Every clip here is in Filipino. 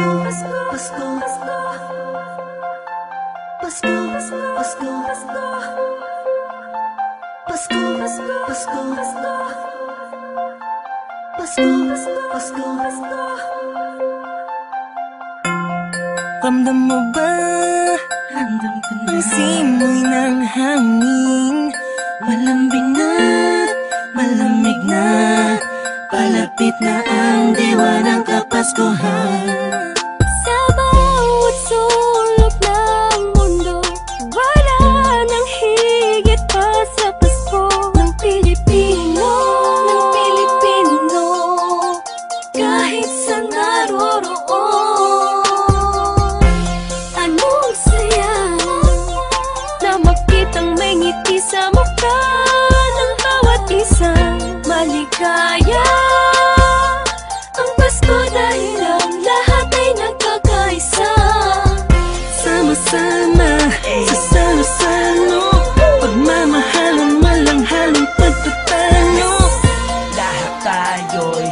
Pasko, Pasko, Pasko, Pasko, Pasko, Pasko, Pasko. Ramdam mo ba? Ramdam ko na. Ang simoy ng hangin, malambing na, malamig na. Palapit na ang diwa ng Kapaskuhan. Sa bawat sulok ng mundo, wala nang higit pa sa Pasko ng Pilipino, ng Pilipino. Kahit sa naroroon, anong saya na makitang may ngiti sa mukha ng bawat isa. Maligaya ang Pasko dahil ang lahat ay nagkakaisa. Sama-sama sa salo-salo, pagmamahalan walang halong pagtatalo. Lahat tayo'y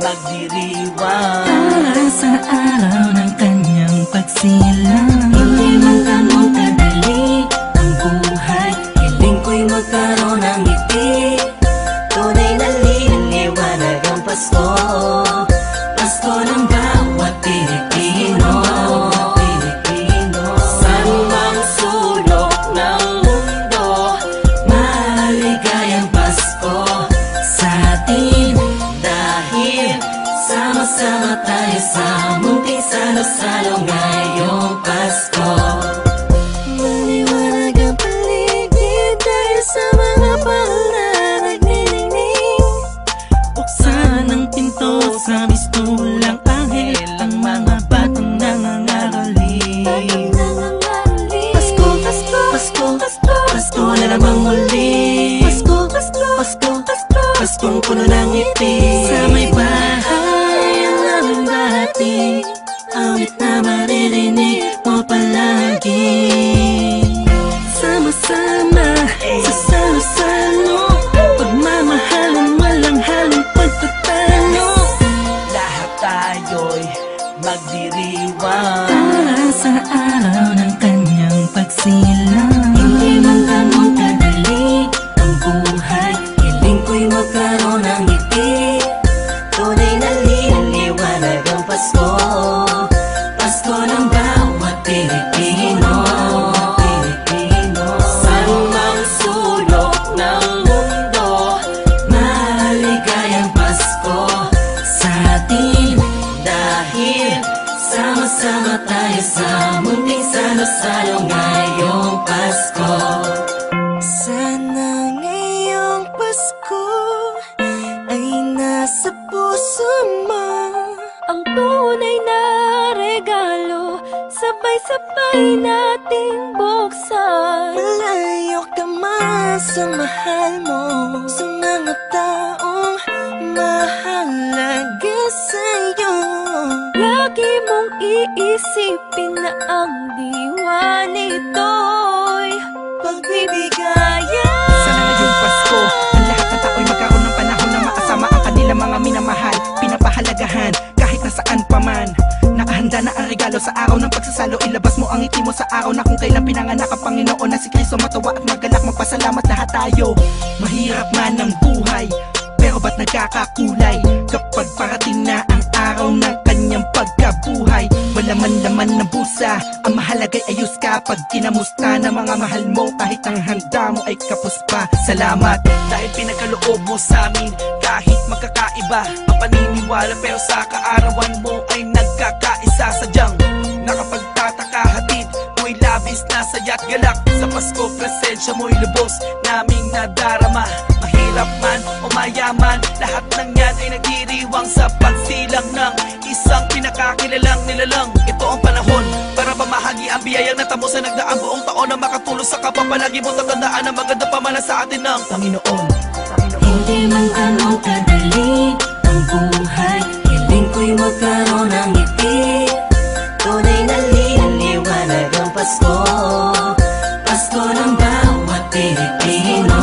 magdiriwang para sa araw ng kanyang pagsilang. Hindi man ganun kadali ang buhay, hiling ko'y magkaroon ng ngiti. Tunay na liwanag ang Pasko, Pasko ng bawat Pilipino. Saan mang sulok ng mundo, maligayang Pasko sa atin. Dahil sama-sama tayo sa munting salo-salo ngayong Pasko. Maliwanag ang paligid dahil sa mga palad. Buksan ang pinto sa mistulang anghel, ang mga batang nangangarali. Pasko, Pasko, Pasko, Pasko, Pasko na namang muli. Pasko, Pasko, Pasko, Pasko, Paskong puno ng ngiti. Sa may bahay ang aming bahati, awit na maririnig mo palagi. Sama-sama sa salo-salo, pagmamahalan walang halong pagtatalo. Lahat tayo'y magdiriwang para sa araw ng kanyang pagsilang. Hindi man ganun kadali ang buhay, hiling ko'y magkaroon ng ngiti. Tunay na liwanag ang Pasko, Pasko ng bawat Pilipino. Saan mang sulok ng mundo, maligayang Pasko sa atin. Dahil sama-sama tayo sa munting salo-salo ngayong Pasko. Sana ngayong Pasko ay nasa puso mo ang tunay na regalo, sabay-sabay nating buksan. Malayo ka man sa mahal mo, sa mga taong mahalaga sa'yo. Lagi mong iisipin na ang diwa nito'y pagbibigayan. Sana ngayong Pasko, ang lahat ng tao'y magkaroon ng panahon na makasama ang kanilang mga minamahal, pinapahalagahan kahit nasaan pa man. Nakahanda na ang regalo sa araw ng pagsasalo, ilabas mo ang ngiti mo sa araw na kung kailan pinanganak ang Panginoon na si Kristo. Matawa at magalak, magpasalamat lahat tayo. Mahirap man ang buhay, pero ba't nagkakakulay kapag parating na ang araw ng kanyang pagkabuhay? Wala man laman ng busa, ang mahalaga'y ayos ka pag kinamusta ng mga mahal mo. Kahit ang handa mo ay kapos pa. Salamat dahil pinagkaloob mo sa amin. Kahit magkakaiba ang paniniwala, pero sa kaarawan mo ay nagkakaisa. Sadyang nakapagtataka, hatid mo'y labis na saya't galak. Sa Pasko presensya mo'y lubos naming nadarama. Mahirap man o mayaman, lahat ng yan ay nagdiriwang sa pagsilang ng isang pinakakilalang nilalang. Ito ang panahon para pamahagi ang biyayang natamo sa nagdaang buong taon, na makatulong sa kapwa. Palagi mo tatandaan ang maganda pamana sa atin ng Panginoon. Hindi man ganun kadali ang buhay, hiling ko'y magkaroon ng ngiti. Tunay na liwanag ang Pasko, Pasko ng bawat Pilipino.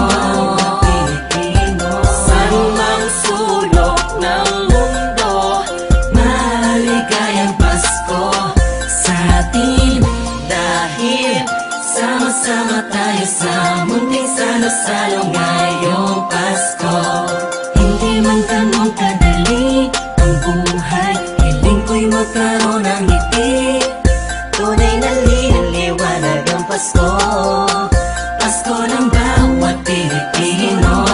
Saan mang sulok ng mundo, maligayang Pasko. salo-salo ngayong Pasko. Hindi man ganun kadali ang buhay, hiling ko'y magkaroon ng ngiti. Tunay na liwanag ang Pasko, Pasko ng bawat Pilipino.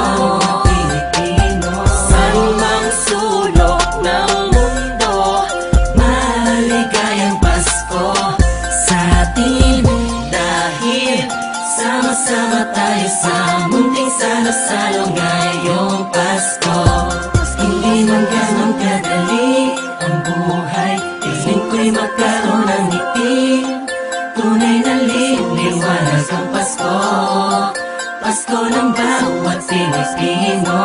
Saan mang sulok ng mundo, maligayang Pasko sa atin. Dahil sama-sama tayo sa munting salo-salo ngayong Pasko. Hindi man ganun kadali ang buhay, hiling ko'y magkaroon ng ngiti. Tunay na liwanag ang Pasko, Pasko ng bawat Pilipino.